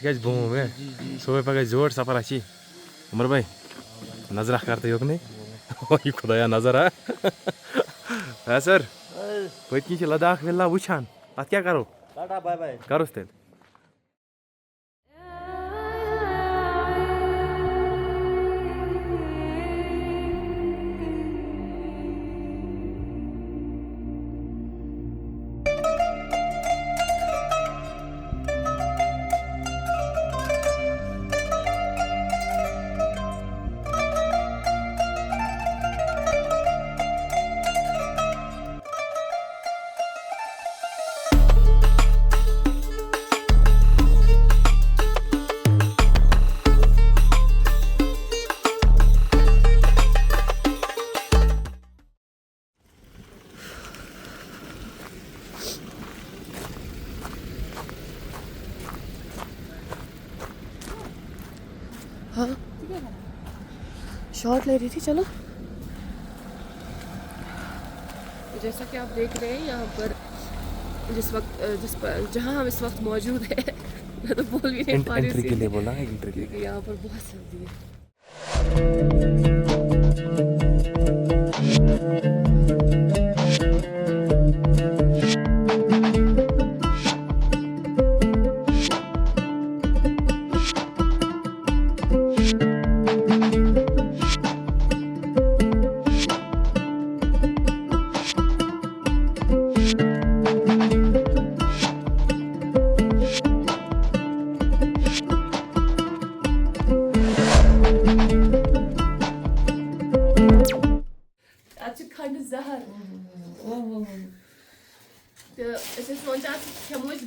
گژھِ بوم صُبحٲے پگاہ زیوٗٹھ سفر اَسی عمر بھائی نظرہ کرتہٕ یوٚکنُے یہِ خۄدایا نظر ہا سر پٔتۍ کِنۍ چھِ لداخ وِلا وٕچھان اَتھ کیٛاہ کرو کروس تیٚلہِ ہاں شارٹ لے رہی تھی. چلو جیسا کہ آپ دیکھ رہے ہیں یہاں پر جہاں ہم اس وقت موجود ہیں میں تو بول بھی نہیں پا رہی انٹری کے لیے بولا ہے انٹری کے لیے یہاں پر بہت سردی ہے.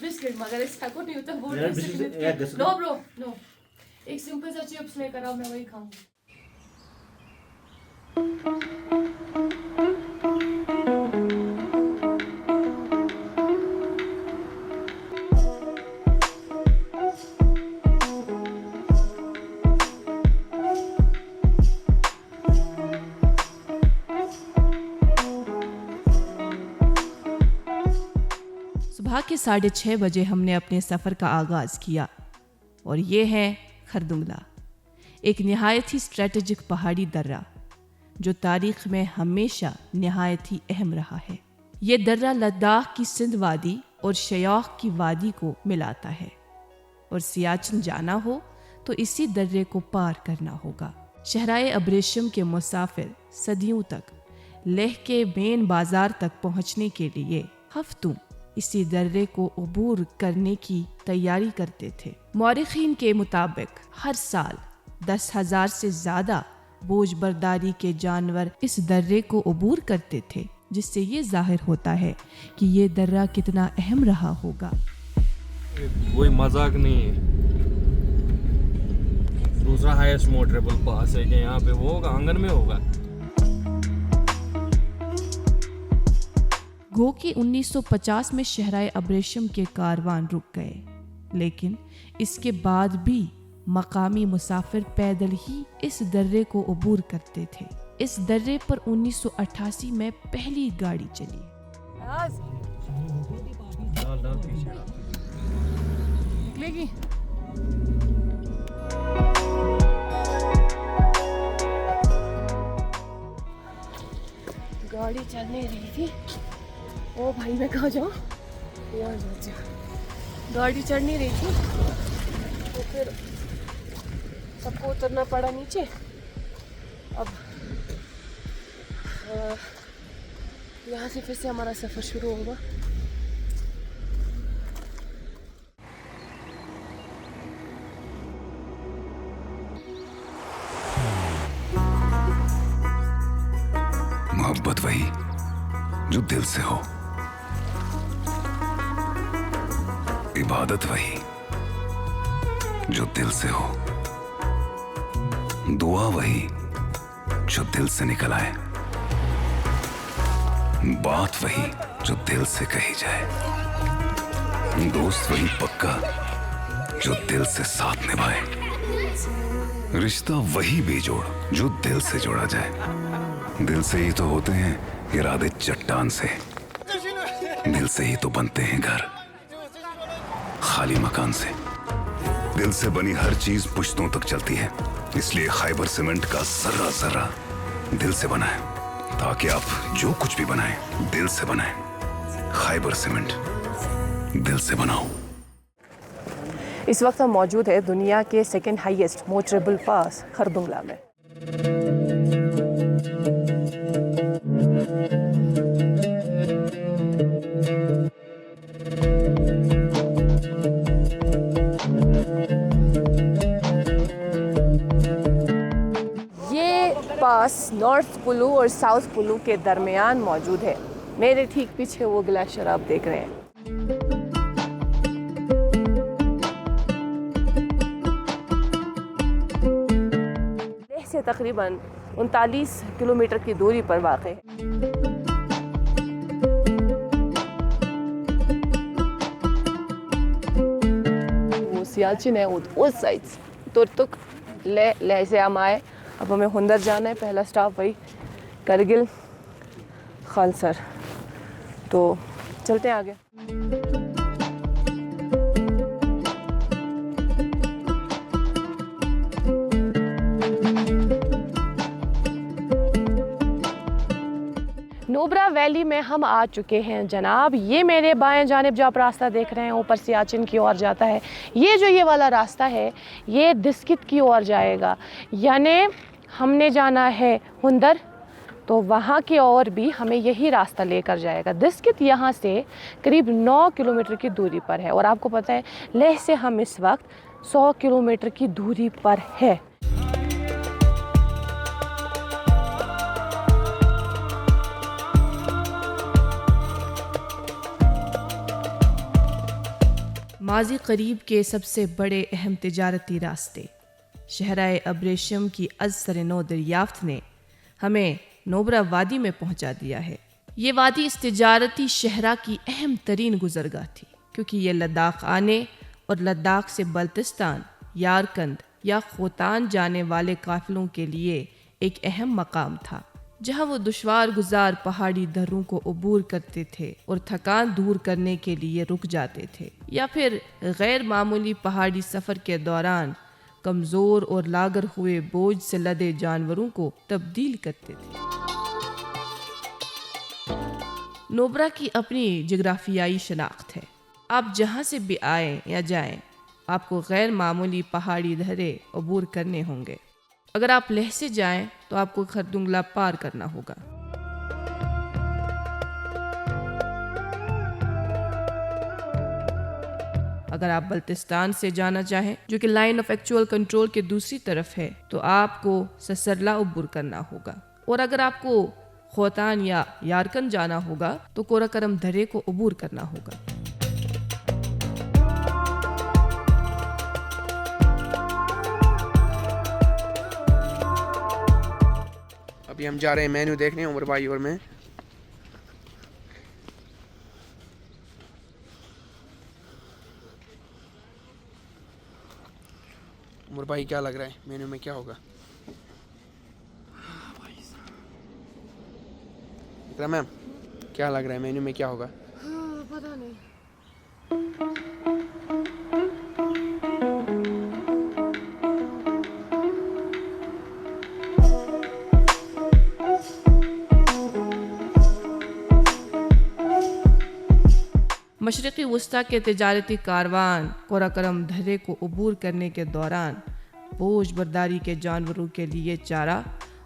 بسکٹ مگر ہیکو نہیں ہوتا نو برو نو ایک سمپل سا چپس لے کر آؤ میں وہی کھاؤں گی. صبح کے 6:30 بجے ہم نے اپنے سفر کا آغاز کیا اور یہ ہے خردنگلا، ایک نہایت ہی اسٹریٹجک پہاڑی درہ جو تاریخ میں ہمیشہ نہایت ہی اہم رہا ہے. یہ درہ لداخ کی سندھ وادی اور شیوخ کی وادی کو ملاتا ہے اور سیاچن جانا ہو تو اسی درے کو پار کرنا ہوگا. شہرائے ابریشم کے مسافر صدیوں تک لیہ کے مین بازار تک پہنچنے کے لیے ہفتوں اسی درے کو عبور کرنے کی تیاری کرتے تھے. مورخین کے مطابق ہر سال 10,000 سے زیادہ بوجھ برداری کے جانور اس درے کو عبور کرتے تھے، جس سے یہ ظاہر ہوتا ہے کہ یہ درہ کتنا اہم رہا ہوگا. کوئی مذاق نہیں ہے. دوسرا ہائیسٹ موٹریبل پاس ہے کہ یہاں پہ وہ ہوگا آنگن میں ہوگا. گو کہ 1950 میں شہرائے ابریشم کے کاروان رک گئے، لیکن اس کے بعد بھی مقامی مسافر پیدل ہی اس درے کو عبور کرتے تھے. اس درے پر 1988 میں پہلی گاڑی چلی. نکلے گی گاڑی چل نہیں رہی تھی. او بھائی میں کہاں جاؤں؟ یہاں جا. گاڑی چڑھ نہیں رہی تھی تو پھر سب کو اترنا پڑا نیچے. اب یہاں سے پھر سے ہمارا سفر شروع ہوگا. محبت وہی جو دل سے ہو، عبادت وہی جو دل سے ہو، دعا وہی جو دل سے نکل آئے، بات وہی جو دل سے کہی جائے، دوست وہی پکا جو دل سے ساتھ نبھائے، رشتہ وہی بے جوڑ جو دل سے جوڑا جائے. دل سے ہی تو ہوتے ہیں ارادے چٹان سے، دل سے ہی تو بنتے ہیں گھر خالی مکان سے. दिल से बनी हर चीज पुश्तों तक चलती है, इसलिए खैबर सीमेंट का जर्रा जर्रा दिल से बना है, ताकि आप जो कुछ भी बनाएं दिल से बनाएं। खैबर सीमेंट, दिल से बनाओ। इस वक्त हम मौजूद है दुनिया के second highest motorable pass Khardung La में। ये पास नॉर्थ पुलू और साउथ पुलू के दरमियान मौजूद है। मेरे ठीक पीछे वो ग्लेशियर आप देख रहे हैं। से तकरीबन 39 किलोमीटर की दूरी पर वाक़ है। वो सियाचिन है उस साइड से तुर्तुक ले से हम आए। अब हमें हुंदर जाना है, पहला स्टॉप वही करगिल खालसर। तो चलते हैं आगे। नोब्रा वैली में हम आ चुके हैं जनाब। ये मेरे बाएं जानिब जो आप रास्ता देख रहे हैं ऊपर सियाचिन की ओर जाता है। ये वाला रास्ता है ये दिस्कित की ओर जाएगा, यानी हमने जाना है हुंदर, तो वहाँ की ओर भी हमें यही रास्ता लेकर जाएगा। दिस्कित यहाँ से करीब 9 किलोमीटर की दूरी पर है और आपको पता है लेह से हम इस वक्त 100 किलोमीटर की दूरी पर है। माजी करीब के सबसे बड़े अहम तिजारती रास्ते शहराए अब्रेशम की अज़सर नो दरियाफ्त ने हमें नोब्रा वादी में पहुंचा दिया है। ये वादी इस तिजारती शहरा की अहम तरीन गुजरगाह थी, क्योंकि ये लद्दाख आने और लद्दाख से बल्तिस्तान, यारकंद या खोतान जाने वाले काफिलों के लिए एक अहम मकाम था, जहां वो दुश्वार गुजार पहाड़ी दर्रों को अबूर करते थे और थकान दूर करने के लिए रुक जाते थे, या फिर गैर मामूली पहाड़ी सफ़र के दौरान कमज़ोर और लागर हुए बोझ से लदे जानवरों को तब्दील करते थे। नोब्रा की अपनी जोग्राफियाई शनाख्त है। आप जहाँ से भी आएँ या जाएँ, आपको गैर मामूली पहाड़ी दर्रे अबूर करने होंगे। अगर आप लेह से जाएं तो आपको खरदुंगला पार करना होगा। अगर आप बल्तिस्तान से जाना चाहें, जो कि लाइन ऑफ एक्चुअल कंट्रोल के दूसरी तरफ है, तो आपको ससरला अबूर करना होगा। और अगर आपको खोतान या यारकन जाना होगा तो कोराकरम दर्रे को अबूर करना होगा। अभी हम जा रहे हैं मेन्यू देखने उमर भाई और मैं। उमर भाई क्या लग रहा है मेन्यू में क्या होगा? इकरा मैम क्या लग रहा है मेन्यू में क्या होगा? पता नहीं। मशरक़ी वस्ता के तिजारती कारवान कोराकरम दर्रे को अबूर करने के दौरान बोझ बर्दारी के जानवरों के लिए चारा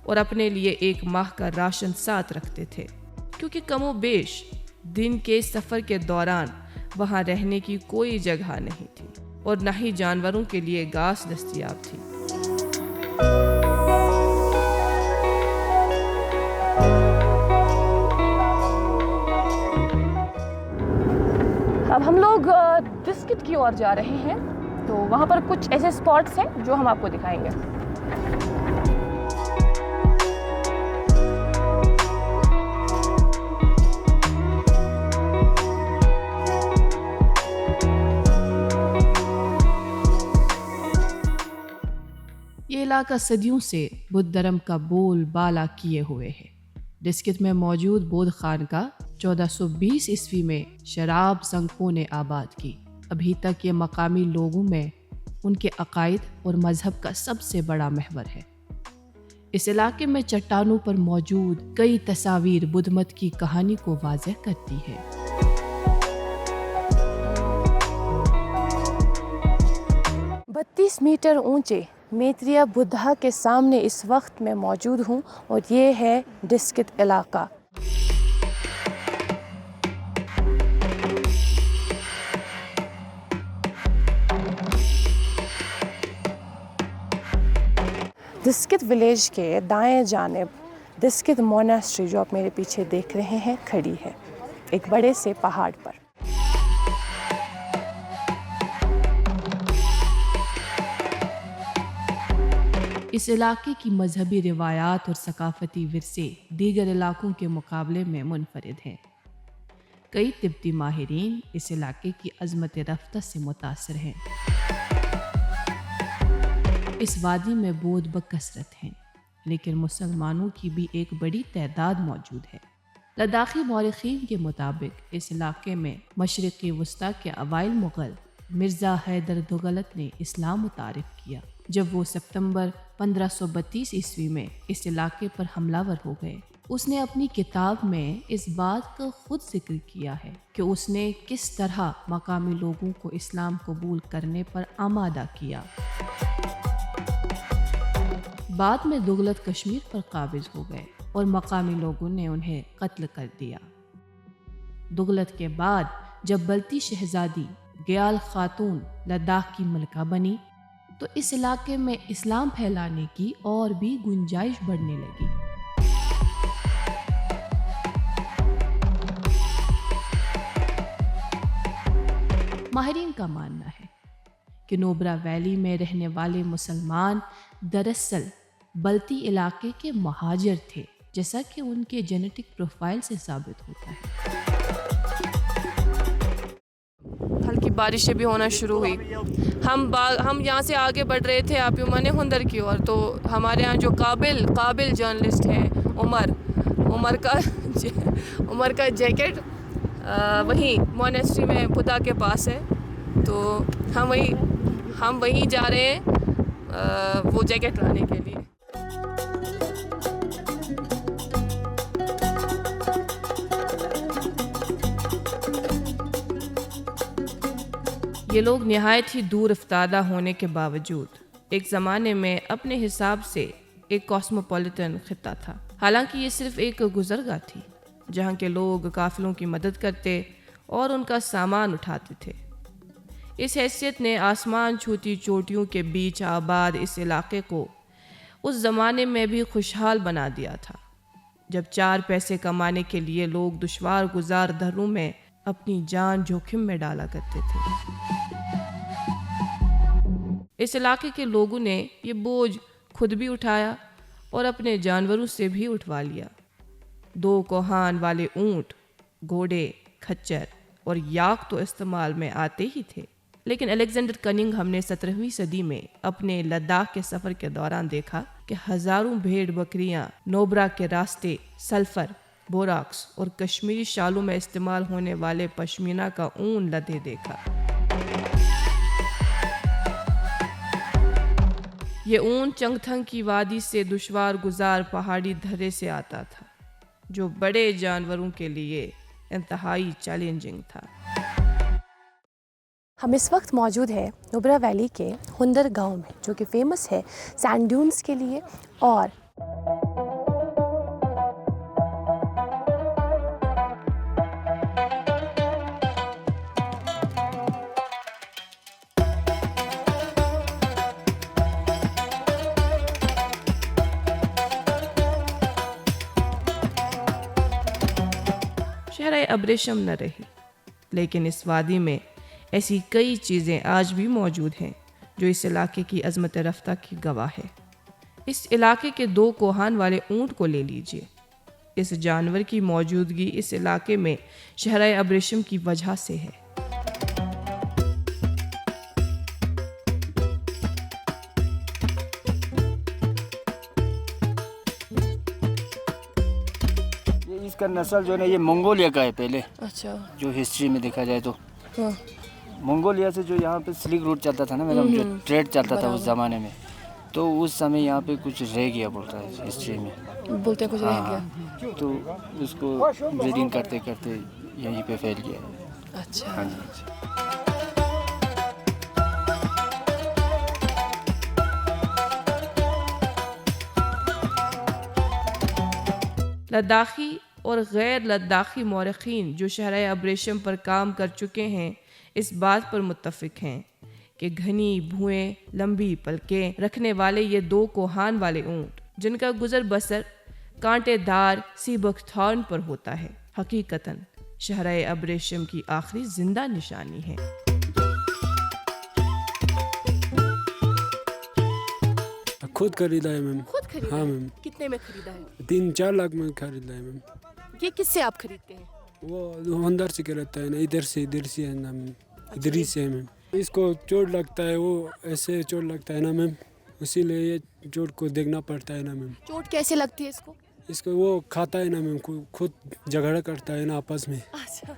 और अपने लिए 1 माह का राशन साथ रखते थे, क्योंकि कमो बेश दिन के सफ़र के दौरान वहाँ रहने की कोई जगह नहीं थी और न ही जानवरों के लिए घास दस्तयाब थी। अब हम लोग दिस्कित की ओर जा रहे हैं, तो वहाँ पर कुछ ऐसे स्पॉट्स हैं जो हम आपको दिखाएंगे। ये इलाका सदियों से बुद्ध धर्म का बोल बाला किए हुए है। दिस्कित में मौजूद बौद्ध खानका 1420 ईस्वी में शराब संघों ने आबाद की। अभी तक ये मकामी लोगों में ان کے عقائد اور مذہب کا سب سے بڑا محور ہے۔ اس علاقے میں چٹانوں پر موجود کئی تصاویر بدھ مت کی کہانی کو واضح کرتی ہے۔ 32 میٹر اونچے میتریا بدھا کے سامنے اس وقت میں موجود ہوں اور یہ ہے ڈسکت علاقہ۔ ڈسکت ولیج کے دائیں جانب ڈسکت موناسٹری جو آپ میرے پیچھے دیکھ رہے ہیں کھڑی ہے ایک بڑے سے پہاڑ پر۔ اس علاقے کی مذہبی روایات اور ثقافتی ورثے دیگر علاقوں کے مقابلے میں منفرد ہیں۔ کئی طبی ماہرین اس علاقے کی عظمت رفتہ سے متاثر ہیں۔ اس وادی میں بودھ بکثرت ہیں، لیکن مسلمانوں کی بھی ایک بڑی تعداد موجود ہے۔ لداخی مورخین کے مطابق اس علاقے میں مشرقی وسطی کے اوائل مغل مرزا حیدر دغلت نے اسلام متعارف کیا جب وہ ستمبر 1532 عیسوی میں اس علاقے پر حملہ ور ہو گئے۔ اس نے اپنی کتاب میں اس بات کا خود ذکر کیا ہے کہ اس نے کس طرح مقامی لوگوں کو اسلام قبول کرنے پر آمادہ کیا۔ بعد میں دغلت کشمیر پر قابض ہو گئے اور مقامی لوگوں نے انہیں قتل کر دیا۔ دغلت کے بعد جب بلتی شہزادی گیال خاتون لداخ کی ملکہ بنی تو اس علاقے میں اسلام پھیلانے کی اور بھی گنجائش بڑھنے لگی۔ ماہرین کا ماننا ہے کہ نوبرا ویلی میں رہنے والے مسلمان دراصل بلتی علاقے کے مہاجر تھے، جیسا کہ ان کے جینیٹک پروفائل سے ثابت ہوتا ہے۔ ہلکی بارشیں بھی ہونا شروع ہوئی۔ ہم یہاں سے آگے بڑھ رہے تھے آپ یومن ہندر کی اور تو ہمارے یہاں جو قابل جرنلسٹ ہیں عمر کا جیکٹ وہیں مونیسٹری میں بدھا کے پاس ہے، تو ہم وہیں جا رہے ہیں وہ جیکٹ لانے کے لیے۔ یہ لوگ نہایت ہی دور افتادہ ہونے کے باوجود ایک زمانے میں اپنے حساب سے ایک کاسموپولیٹن خطہ تھا، حالانکہ یہ صرف ایک گزرگاہ تھی جہاں کے لوگ قافلوں کی مدد کرتے اور ان کا سامان اٹھاتے تھے۔ اس حیثیت نے آسمان چھوتی چوٹیوں کے بیچ آباد اس علاقے کو اس زمانے میں بھی خوشحال بنا دیا تھا جب 4 پیسے کمانے کے لیے لوگ دشوار گزار دھروں میں اپنی جان جوخم میں ڈالا کرتے تھے۔ اس علاقے کے لوگوں نے یہ بوجھ خود بھی اٹھایا اور اپنے جانوروں سے بھی اٹھوا لیا۔ 2 کوہان والے اونٹ، گھوڑے، کھچر اور یاک تو استعمال میں آتے ہی تھے، لیکن الیگزینڈر کننگھم نے 17ویں صدی میں اپنے لداخ کے سفر کے دوران دیکھا کہ ہزاروں بھیڑ بکریاں نوبرا کے راستے سلفر، بوراکس اور کشمیری شالوں میں استعمال ہونے والے پشمینہ کا اون لدے دیکھا۔ یہ اون چنگتھنگ کی وادی سے دشوار گزار پہاڑی دھرے سے آتا تھا جو بڑے جانوروں کے لیے انتہائی چیلنجنگ تھا۔ ہم اس وقت موجود ہیں نوبرا ویلی کے ہندر گاؤں میں جو کہ فیمس ہے سینڈ ڈیونز کے لیے اور شہر ابریشم نہ رہی، لیکن اس وادی میں ایسی کئی چیزیں آج بھی موجود ہیں جو اس علاقے کی عظمت رفتہ کی گواہ ہے۔ اس علاقے کے 2 کوہان والے اونٹ کو لے لیجئے۔ اس جانور کی موجودگی اس علاقے میں شہر ابریشم کی وجہ سے ہے۔ اس کا نسل جو ہے نا یہ منگولیا کا ہے پہلے، اچھا جو ہسٹری میں دیکھا جائے تو ہاں मंगोलिया से जो यहाँ पे सिल्क रूट चलता था ना मैडम, जो ट्रेड चलता था उस ज़माने में, तो उस समय यहाँ पे कुछ रह गया बोलता है हिस्ट्री में। बोलते हैं कुछ रह गया। हाँ, तो उसको ब्रीडिंग करते करते यहीं पे फैल गया। अच्छा। हाँ जी। लद्दाखी और गैर लद्दाखी मौरखीन जो शहर अब्रेशम पर काम कर चुके हैं इस बात पर मुत्तफिक हैं कि घनी भुएं, लंबी पलकें रखने वाले ये दो कोहान वाले ऊँट जिनका गुजर बसर कांटेदार सीबक थॉर्न पर होता है, हकीकतन शहर अब्रेशम की आखिरी जिंदा निशानी है। खुद खरीदा है मैम। खुद खरीदा? हाँ मैम। कितने में खरीदा है? 3-4 लाख में खरीदा है मैम। ये किससे आप खरीदते हैं? वो अंदर से क्या रहता है ना, इधर से है ना मैम, इधर ही से है मैम। इसको चोट लगता है, वो ऐसे चोट लगता है ना मैम, इसीलिए ये चोट को देखना पड़ता है ना मैम। चोट कैसे लगती है इसको? इसको वो खाता है ना मैम, खुद झगड़ा करता है ना आपस में। अच्छा।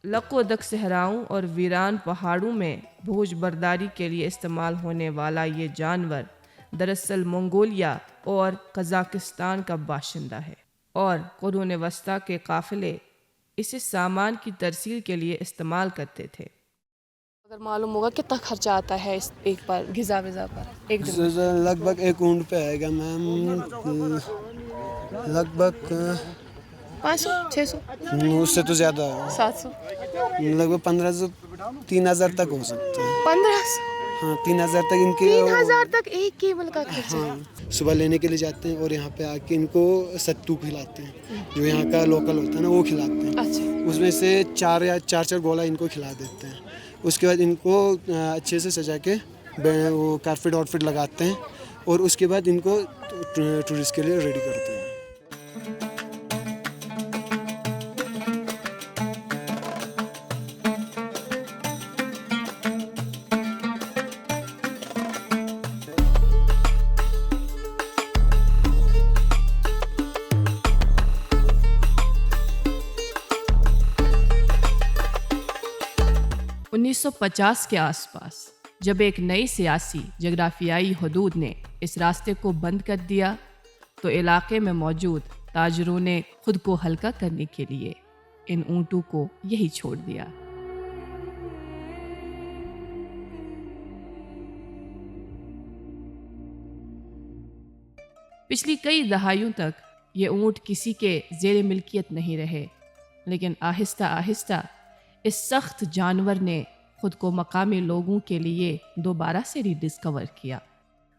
लकोदक सहराओं और वीरान पहाड़ों में भोज बर्दारी के लिए इस्तेमाल होने वाला ये जानवर दरअसल मंगोलिया और कजाकिस्तान का बाशिंदा है और कुरून वस्ता के काफिले इसे सामान की तरसील के लिए इस्तेमाल करते थे। अगर मालूम होगा कितना खर्चा आता है इस एक बार गिज़ा विज़ा पर एक दिन में? लगभग एक ऊँट पे आएगा मैम, लगभग 500-600 उससे तो ज़्यादा है, 700 लगभग 1500-3000 तक हो सकते हैं। 1500 हाँ 3000 तक इनके 3000 तक एक केबल का खर्चा? हाँ, सुबह लेने के लिए जाते हैं और यहाँ पे आके इनको सत्तू खिलाते हैं, जो यहाँ का लोकल होता है ना वो खिलाते हैं। अच्छा। उसमें से 4 गोला इनको खिला देते हैं। उसके बाद इनको अच्छे से सजा के वो कारपेट वारपेट लगाते हैं और उसके बाद इनको टूरिस्ट के लिए रेडी करते हैं। उन्नीस 1950 के आसपास जब एक नई सियासी जगराफियाई हदूद ने इस रास्ते को बंद कर दिया तो इलाके में मौजूद ताजरों ने खुद को हल्का करने के लिए इन ऊँटों को यही छोड़ दिया। पिछली कई दहाइयों तक ये ऊँट किसी के ज़ेर मिल्कियत नहीं रहे, लेकिन आहिस्ता आहिस्ता इस सख्त जानवर ने खुद को मकामी लोगों के लिए दोबारा से रिडिस्कवर किया।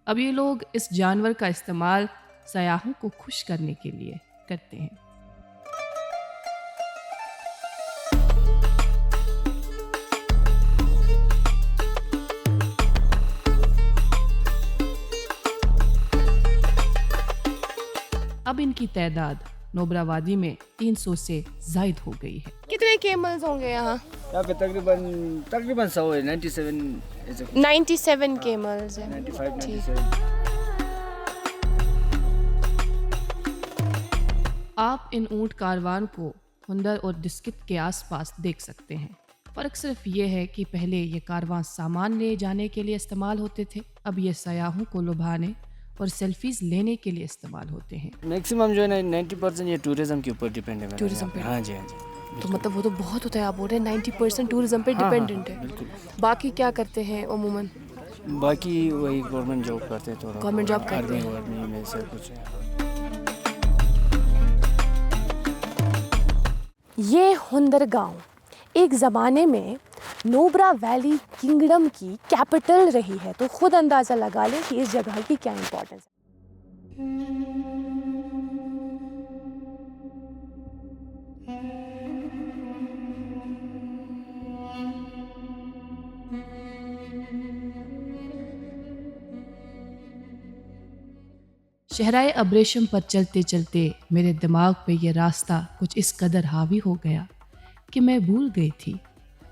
अब ये लोग इस जानवर का इस्तेमाल सयाहों को खुश करने के लिए करते हैं। अब इनकी तादाद नोबरा वादी में 300 से जायद हो गई है। कितने केमल्स होंगे यहाँ? यहाँ पे तकरीबन 100 है, 97 97 केमल्स हैं। 95-97। आप इन ऊँट कारवान को हुंदर और डिस्कित के आसपास देख सकते हैं। फ़र्क सिर्फ ये है कि पहले ये कारवां सामान ले जाने के लिए इस्तेमाल होते थे, अब ये सयाहों को लुभाने और सेल्फीज लेने के लिए इस्तेमाल होते हैं। मैक्सिमम जो है ना 90% ये टूरिज्म के ऊपर डिपेंड है। टूरिज्म पे? हाँ जी, हाँ जी। तो मतलब वो तो बहुत होता है, आप बोल रहे हैं 90% टूरिज्म पे डिपेंडेंट है। बिल्कुल। बाकी क्या करते हैं अमूमन? बाकी वही गवर्नमेंट जॉब करते हैं, थोड़ा गवर्नमेंट जॉब करते हैं। आर्मी में सब कुछ है। ये हुंदर गांव एक ज़माने में नोब्रा वैली किंगडम की कैपिटल रही है, तो खुद अंदाज़ा लगा लें कि इस जगह की क्या इम्पोर्टेंस है। शहराए अब्रेशम पर चलते चलते मेरे दिमाग पे ये रास्ता कुछ इस कदर हावी हो गया कि मैं भूल गई थी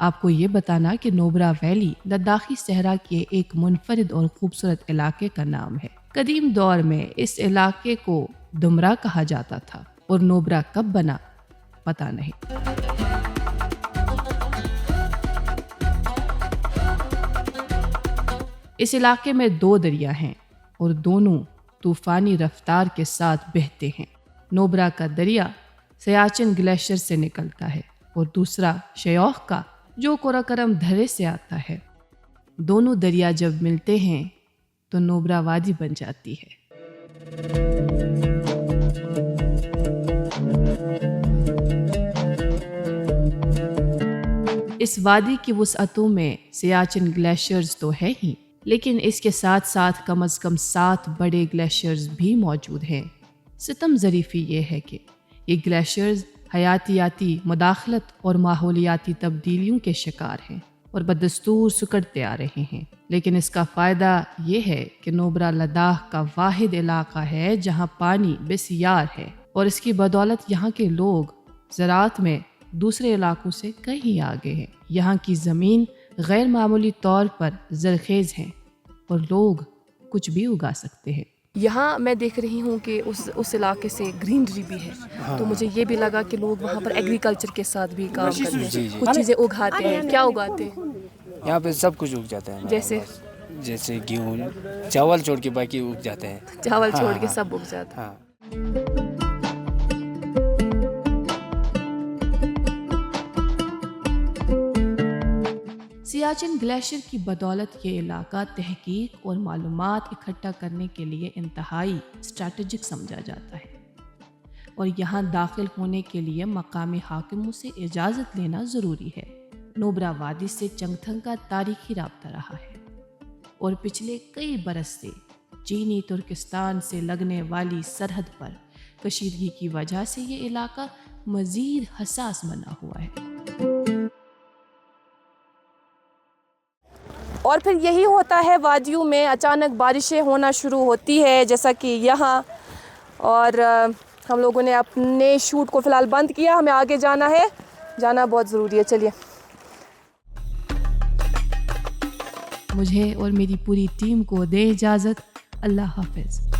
आपको ये बताना कि नोब्रा वैली लद्दाखी सहरा के एक मुनफरिद और खूबसूरत इलाके का नाम है। कदीम दौर में इस इलाके को दुमरा कहा जाता था और नोबरा कब बना पता नहीं। इस इलाके में 2 दरिया हैं और दोनों तूफानी रफ्तार के साथ बहते हैं। नोबरा का दरिया सियाचिन ग्लेशियर से निकलता है और दूसरा शयोख का जो कोराकरम धरे से आता है। दोनों दरिया जब मिलते हैं तो नोबरा वादी बन जाती है। इस वादी की वुसअतों में सियाचिन ग्लेशियर्स तो है ही, लेकिन इसके साथ साथ कम से कम 7 बड़े ग्लेशियर्स भी मौजूद हैं। सितम ज़रीफ़ी ये है कि ये ग्लेशियर्स हयातियाती मुदाखलत और माहौलियाती तब्दीलियों के शिकार हैं और बदस्तूर सुकड़ते आ रहे हैं। लेकिन इसका फ़ायदा ये है कि नोबरा लद्दाख का वाहिद इलाका है जहाँ पानी बेसियार है और इसकी बदौलत यहाँ के लोग ज़राअत में दूसरे इलाकों से कहीं आगे हैं। यहाँ की ज़मीन गैर मामूली तौर पर ज़रखेज़ हैं और लोग कुछ भी उगा सकते हैं। यहाँ मैं देख रही हूँ कि उस इलाके से ग्रीनरी भी है। हाँ। तो मुझे ये भी लगा कि लोग वहाँ पर एग्रीकल्चर के साथ भी काम करते हैं, कुछ चीज़ें उगाते हैं। क्या उगाते हैं? यहाँ पे सब कुछ उग जाता है। जैसे गेहूँ, चावल छोड़ के बाकी उग जाते हैं। चावल छोड़ के सब उग जाता है। सियाचिन ग्लेशियर की बदौलत ये इलाका तहकीक और मालूमात इकट्ठा करने के लिए इंतहाई स्ट्रैटेजिक समझा जाता है और यहाँ दाखिल होने के लिए मकामी हाकिमों से इजाज़त लेना ज़रूरी है। नोबरा वादी से चंगथंग का तारीखी राब्ता रहा है और पिछले कई बरस से चीनी तुर्किस्तान से लगने वाली सरहद पर कशीदगी की वजह से ये इलाका मज़ीद हसास बना हुआ है। और फिर यही होता है, वादियों में अचानक बारिशें होना शुरू होती है जैसा कि यहाँ। और हम लोगों ने अपने शूट को फ़िलहाल बंद किया, हमें आगे जाना है, जाना बहुत ज़रूरी है। चलिए। मुझे और मेरी पूरी टीम को दे इजाज़त। अल्लाह हाफ़िज़।